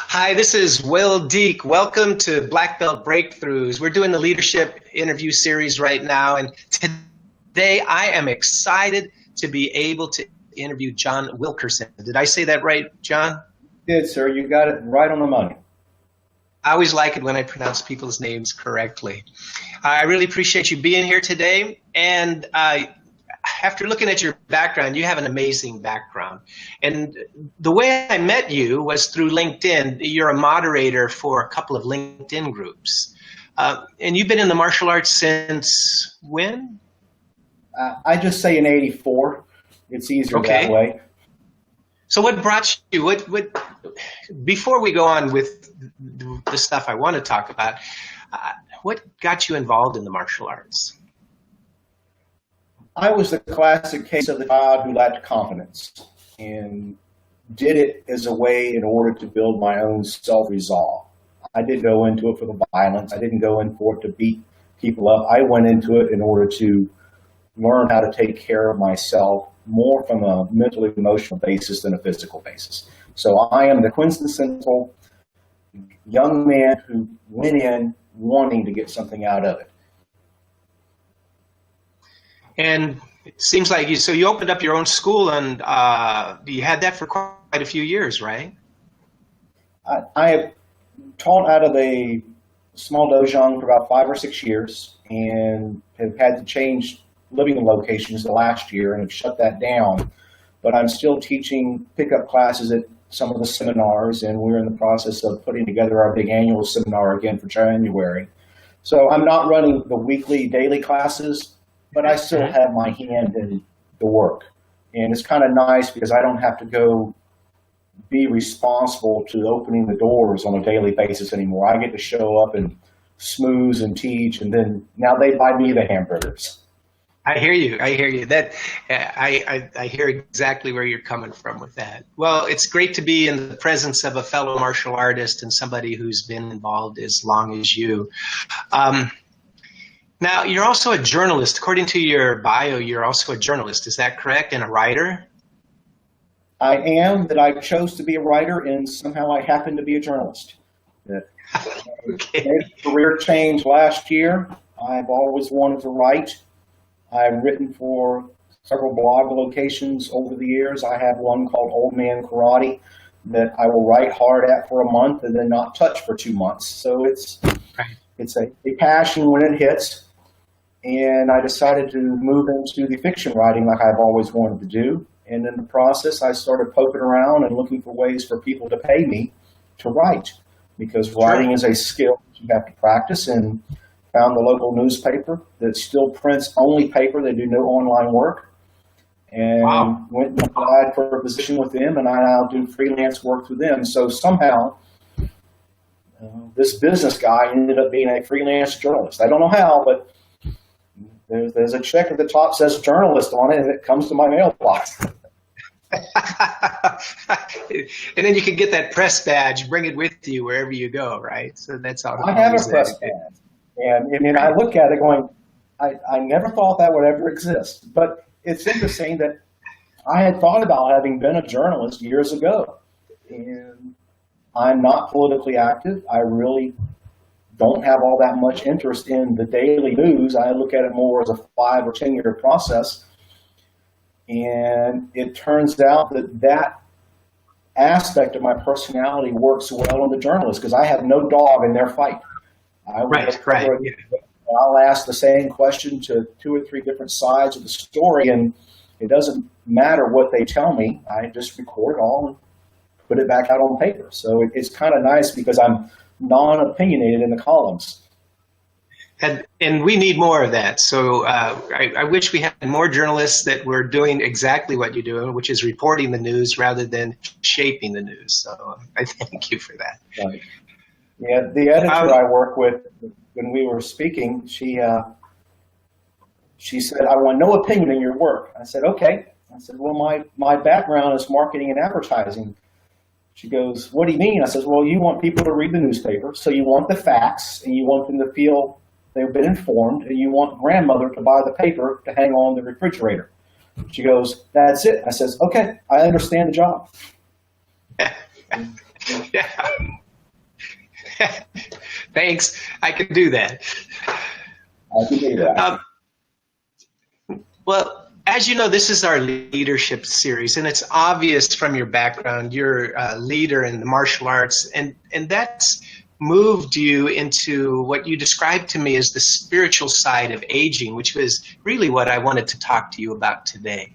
Hi, this is Will Dieck. Welcome to Black Belt Breakthroughs. We're doing the leadership interview series right now, and today I am excited to be able to interview John Wilkerson. Did I say that right, John? You did, sir. You got it right on the money. I always like it when I pronounce people's names correctly. I really appreciate you being here today, and after looking at your background, you have an amazing background. And the way I met you was through LinkedIn. You're a moderator for a couple of LinkedIn groups. And you've been in the martial arts since when? I just say in '84. It's easier that way. So what brought you, before we go on with the stuff I want to talk about, what got you involved in the martial arts? I was the classic case of the child who lacked confidence and did it as a way in order to build my own self-resolve. I didn't go into it for the violence. I didn't go in for it to beat people up. I went into it in order to learn how to take care of myself more from a mental, emotional basis than a physical basis. So I am the quintessential young man who went in wanting to get something out of it. And it seems like you opened up your own school, and you had that for quite a few years, right? I have taught out of a small dojo for about 5 or 6 years and have had to change living locations the last year and have shut that down. But I'm still teaching pickup classes at some of the seminars, and we're in the process of putting together our big annual seminar again for January. So I'm not running the weekly, daily classes, but I still have my hand in the work. And it's kind of nice because I don't have to go be responsible to opening the doors on a daily basis anymore. I get to show up and smooze and teach, and then now they buy me the hamburgers. I hear you. That I hear exactly where you're coming from with that. Well, it's great to be in the presence of a fellow martial artist and somebody who's been involved as long as you. Now, you're also a journalist. According to your bio, you're also a journalist. Is that correct? And a writer? I am, that I chose to be a writer, and somehow I happen to be a journalist. Okay. Made a career change last year. I've always wanted to write. I've written for several blog locations over the years. I have one called Old Man Karate that I will write hard at for a month and then not touch for 2 months. So it's a passion when it hits. And I decided to move into the fiction writing like I've always wanted to do. And in the process, I started poking around and looking for ways for people to pay me to write, because writing is a skill that you have to practice, and found the local newspaper that still prints only paper. They do no online work. And went and applied for a position with them, and I now do freelance work through them. So somehow, this business guy ended up being a freelance journalist. I don't know how, but there's a check at the top that says journalist on it, and it comes to my mailbox. And then you can get that press badge, bring it with you wherever you go, right? So that's all. I have a press badge. And I look at it going, I never thought that would ever exist. But it's interesting that I had thought about having been a journalist years ago. And I'm not politically active. I really don't have all that much interest in the daily news. I look at it more as a 5 or 10 year process. And it turns out that aspect of my personality works well in the journalist, because I have no dog in their fight. Right. I'll ask the same question to 2 or 3 different sides of the story, and it doesn't matter what they tell me. I just record it all and put it back out on paper. So it's kind of nice because I'm non-opinionated in the columns. And we need more of that. So I wish we had more journalists that were doing exactly what you're doing, which is reporting the news rather than shaping the news. So I thank you for that. Right. Yeah, the editor I work with, when we were speaking, she said, "I want no opinion in your work." I said, "Okay." I said, "Well, my background is marketing and advertising." She goes, "What do you mean?" I said, "Well, you want people to read the newspaper, so you want the facts, and you want them to feel they've been informed, and you want grandmother to buy the paper to hang on the refrigerator." She goes, "That's it." I says, "Okay, I understand the job." Yeah. Thanks. I can do that. I can do that. Well, as you know, this is our leadership series, and it's obvious from your background, you're a leader in the martial arts, and that's moved you into what you described to me as the spiritual side of aging, which was really what I wanted to talk to you about today.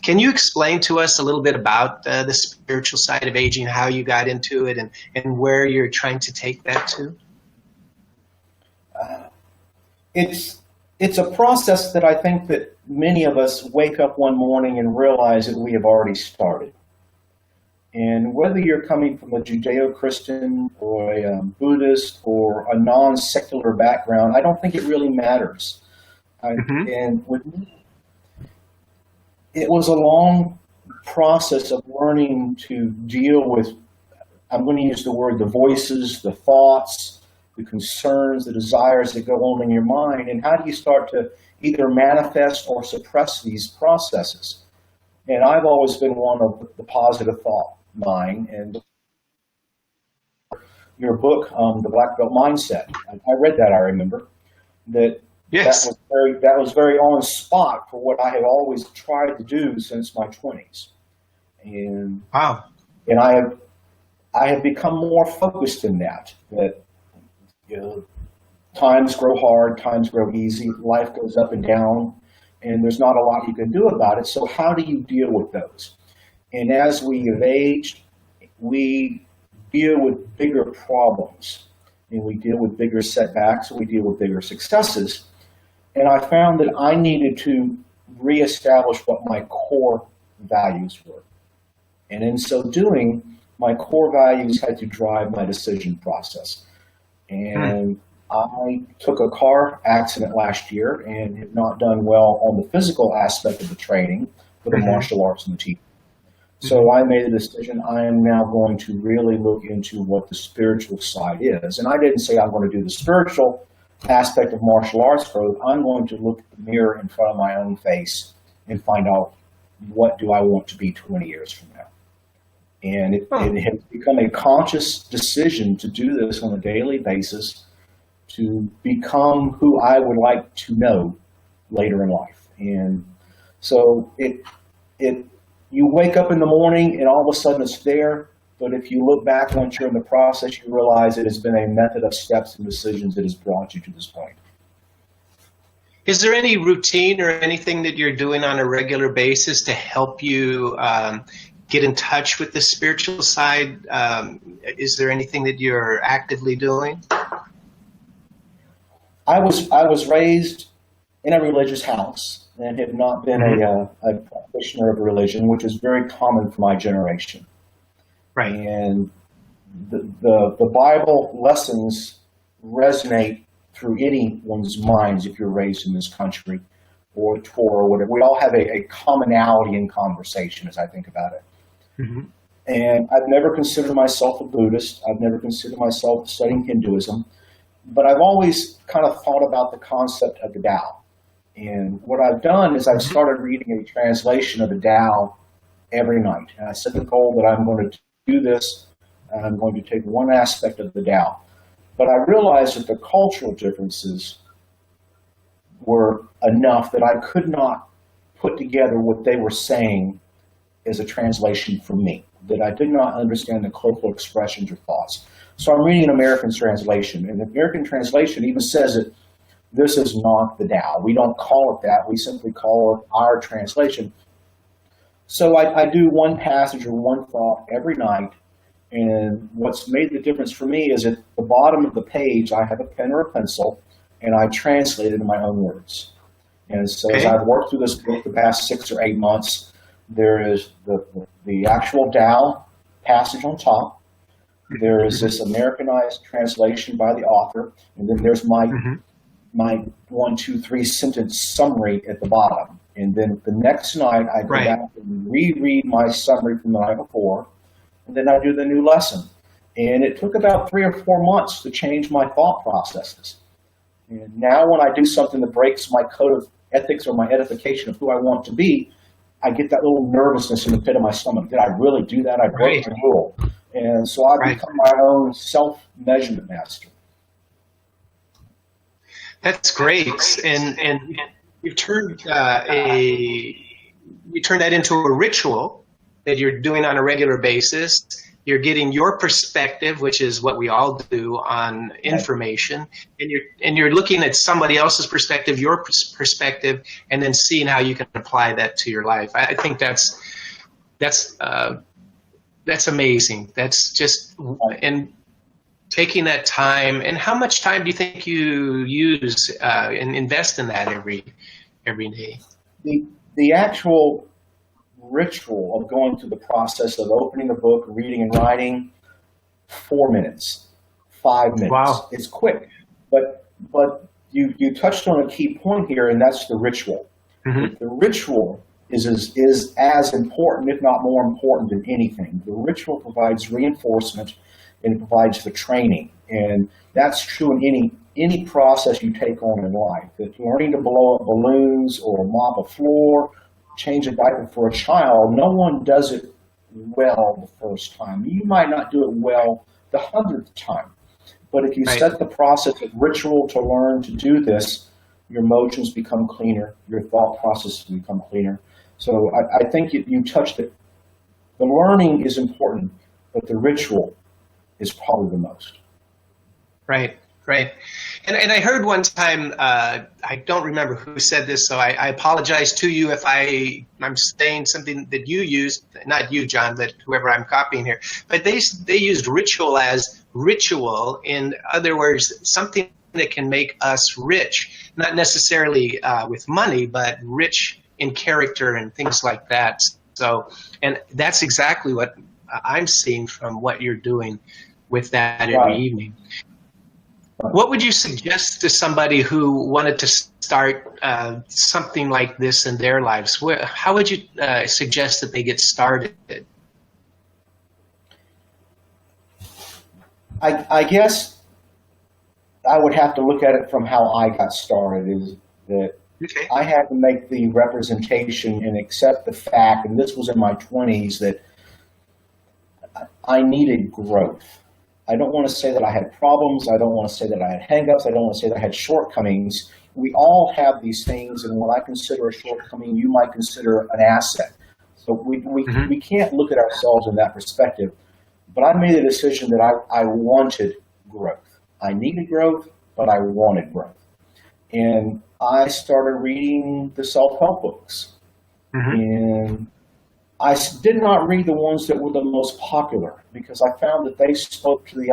Can you explain to us a little bit about the spiritual side of aging, how you got into it, and where you're trying to take that to? It's a process that I think that many of us wake up one morning and realize that we have already started. And whether you're coming from a Judeo-Christian or a Buddhist or a non-secular background, I don't think it really matters. And with me, it was a long process of learning to deal with, I'm going to use the word, the voices, the thoughts, the concerns, the desires that go on in your mind, and how do you start to either manifest or suppress these processes? And I've always been one of the positive thought mind, and your book, The Black Belt Mindset, I read that, I remember, that yes. that was very on spot for what I have always tried to do since my 20s. And wow. And I have become more focused in that times grow hard, times grow easy, life goes up and down, and there's not a lot you can do about it. So how do you deal with those? And as we have aged, we deal with bigger problems, and we deal with bigger setbacks, and we deal with bigger successes. And I found that I needed to reestablish what my core values were. And in so doing, my core values had to drive my decision process. And I took a car accident last year and have not done well on the physical aspect of the training for the martial arts and the teaching. So I made a decision. I am now going to really look into what the spiritual side is. And I didn't say I'm going to do the spiritual aspect of martial arts growth. I'm going to look at the mirror in front of my own face and find out, what do I want to be 20 years from now? And it has become a conscious decision to do this on a daily basis to become who I would like to know later in life. And so you wake up in the morning and all of a sudden it's there, but if you look back once you're in the process, you realize it has been a method of steps and decisions that has brought you to this point. Is there any routine or anything that you're doing on a regular basis to help you get in touch with the spiritual side? Is there anything that you're actively doing? I was raised in a religious house and have not been a practitioner of religion, which is very common for my generation. Right. And the Bible lessons resonate through anyone's minds if you're raised in this country, or Torah or whatever. We all have a commonality in conversation as I think about it. And I've never considered myself a Buddhist. I've never considered myself studying Hinduism. But I've always kind of thought about the concept of the Tao. And what I've done is I've started reading a translation of the Tao every night. And I set the goal that I'm going to do this, and I'm going to take one aspect of the Tao. But I realized that the cultural differences were enough that I could not put together what they were saying as a translation for me, that I did not understand the colloquial expressions or thoughts. So I'm reading an American translation, and the American translation even says that this is not the Tao. We don't call it that. We simply call it our translation. So I do one passage or one thought every night, and what's made the difference for me is at the bottom of the page, I have a pen or a pencil, and I translate it in my own words. And so as I've worked through this book the past 6 or 8 months, there is the actual Tao passage on top. There is this Americanized translation by the author, and then there's my 1, 2, 3 sentence summary at the bottom. And then the next night I go back and reread my summary from the night before, and then I do the new lesson. And it took about 3 or 4 months to change my thought processes. And now when I do something that breaks my code of ethics or my edification of who I want to be, I get that little nervousness in the pit of my stomach. Did I really do that? I broke the rule. And so I've Right. become my own self-measurement master. That's great. And you turned you turn that into a ritual that you're doing on a regular basis. You're getting your perspective, which is what we all do on information, and you're looking at somebody else's perspective, your perspective, and then seeing how you can apply that to your life. I think that's amazing. That's just, and taking that time. And how much time do you think you use and invest in that every day? The actual ritual of going through the process of opening a book, reading and writing, 4 minutes, 5 minutes. Wow. It's quick, but you touched on a key point here, and that's the ritual. Mm-hmm. The ritual is as important, if not more important than anything. The ritual provides reinforcement and it provides the training, and that's true in any process you take on in life. If learning to blow up balloons or mop a floor, change a diaper for a child, no one does it well the first time. You might not do it well the 100th time. But if you set the process of ritual to learn to do this, your emotions become cleaner, your thought processes become cleaner. So I think you touched it. The learning is important, but the ritual is probably the most. Right. And I heard one time, I don't remember who said this, so I apologize to you if I'm saying something that you used, not you, John, but whoever I'm copying here. But they used ritual as ritual. In other words, something that can make us rich, not necessarily with money, but rich in character and things like that. So, and that's exactly what I'm seeing from what you're doing with that every evening. What would you suggest to somebody who wanted to start something like this in their lives? How would you suggest that they get started? I guess I would have to look at it from how I got started, is that I had to make the representation and accept the fact, and this was in my 20s, that I needed growth. I don't want to say that I had problems. I don't want to say that I had hang-ups. I don't want to say that I had shortcomings. We all have these things, and what I consider a shortcoming, you might consider an asset. So we can't look at ourselves in that perspective. But I made a decision that I wanted growth. I needed growth, but I wanted growth. And I started reading the self-help books. And I did not read the ones that were the most popular, because I found that they spoke to the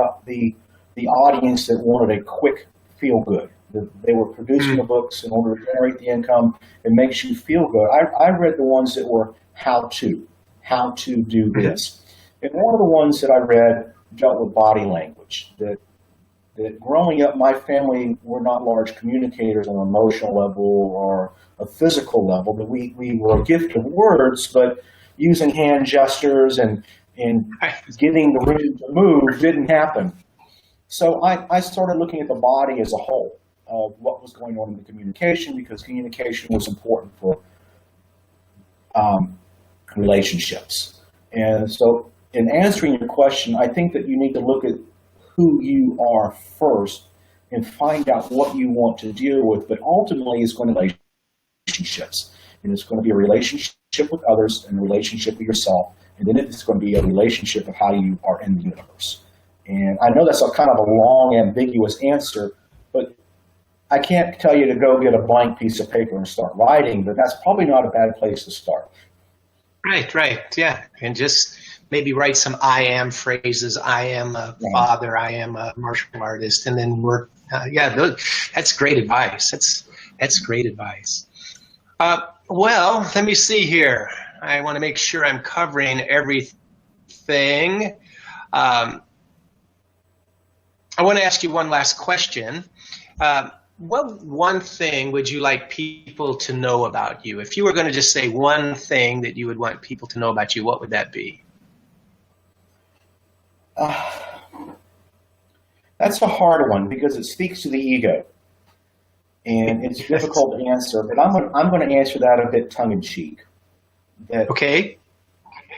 audience that wanted a quick feel-good. They were producing the books in order to generate the income. It makes you feel good. I read the ones that were how to do this. And one of the ones that I read dealt with body language, that growing up, my family were not large communicators on an emotional level or a physical level, but we were a gift of words, but using hand gestures and getting the room to move didn't happen. So I started looking at the body as a whole of what was going on in the communication, because communication was important for relationships. And so in answering your question, I think that you need to look at who you are first and find out what you want to deal with, but ultimately it's going to be relationships. And it's going to be a relationship with others and a relationship with yourself. And then it's going to be a relationship of how you are in the universe. And I know that's a kind of a long, ambiguous answer, but I can't tell you to go get a blank piece of paper and start writing, but that's probably not a bad place to start. Right, yeah. And just maybe write some I am phrases. I am a father. I am a martial artist. And then work. That's great advice. That's great advice. Well, let me see here. I want to make sure I'm covering everything. I want to ask you one last question. What one thing would you like people to know about you? If you were going to just say one thing that you would want people to know about you, what would that be? That's a hard one, because it speaks to the ego. And it's difficult to answer, but I'm going to answer that a bit tongue-in-cheek. Okay.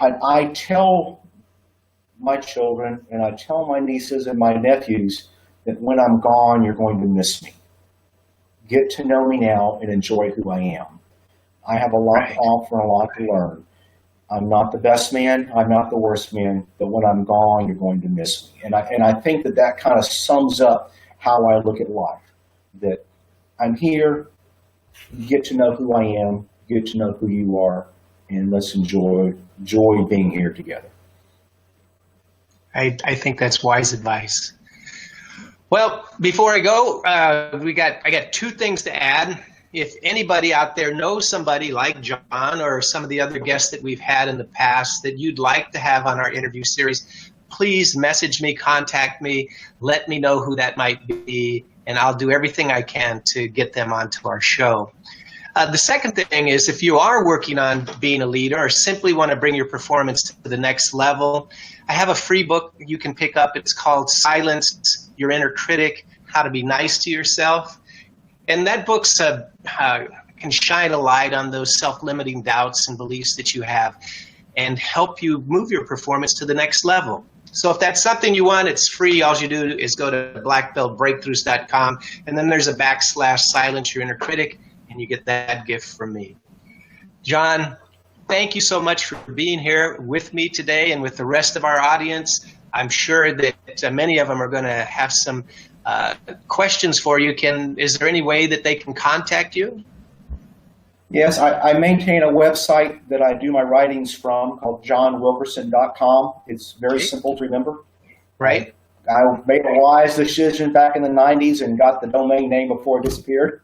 I tell my children and I tell my nieces and my nephews that when I'm gone, you're going to miss me. Get to know me now and enjoy who I am. I have a lot to offer and a lot to learn. I'm not the best man. I'm not the worst man. But when I'm gone, you're going to miss me. And I think that kind of sums up how I look at life. That I'm here, get to know who I am, get to know who you are, and let's enjoy being here together. I think that's wise advice. Well, before I go, I got two things to add. If anybody out there knows somebody like John or some of the other guests that we've had in the past that you'd like to have on our interview series, please message me, contact me, let me know who that might be, and I'll do everything I can to get them onto our show. The second thing is, if you are working on being a leader or simply want to bring your performance to the next level, I have a free book you can pick up. It's called Silence Your Inner Critic, How to Be Nice to Yourself. And that book can shine a light on those self-limiting doubts and beliefs that you have and help you move your performance to the next level. So if that's something you want, it's free. All you do is go to blackbeltbreakthroughs.com, and then there's a / Silence Your Inner Critic, and you get that gift from me. John, thank you so much for being here with me today and with the rest of our audience. I'm sure that many of them are going to have some questions for you. Is there any way that they can contact you? Yes, I maintain a website that I do my writings from called johnwilkerson.com. It's very simple to remember. Right. I made a wise decision back in the 90s and got the domain name before it disappeared.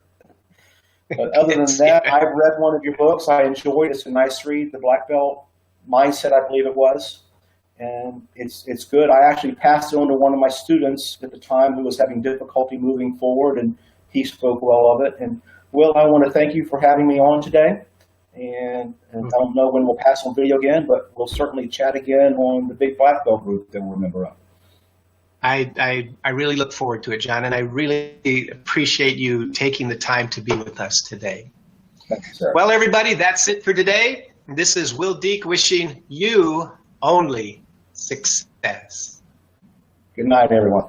But other than that, I've read one of your books. I enjoyed it. It's a nice read, The Black Belt Mindset, I believe it was. And it's good. I actually passed it on to one of my students at the time who was having difficulty moving forward, and he spoke well of it. And Will, I want to thank you for having me on today. And I don't know when we'll pass on video again, but we'll certainly chat again on the big Black Belt group that we're a member of. I really look forward to it, John, and I really appreciate you taking the time to be with us today. Thank you, sir. Well, everybody, that's it for today. This is Will Dieck wishing you only success. Good night, everyone.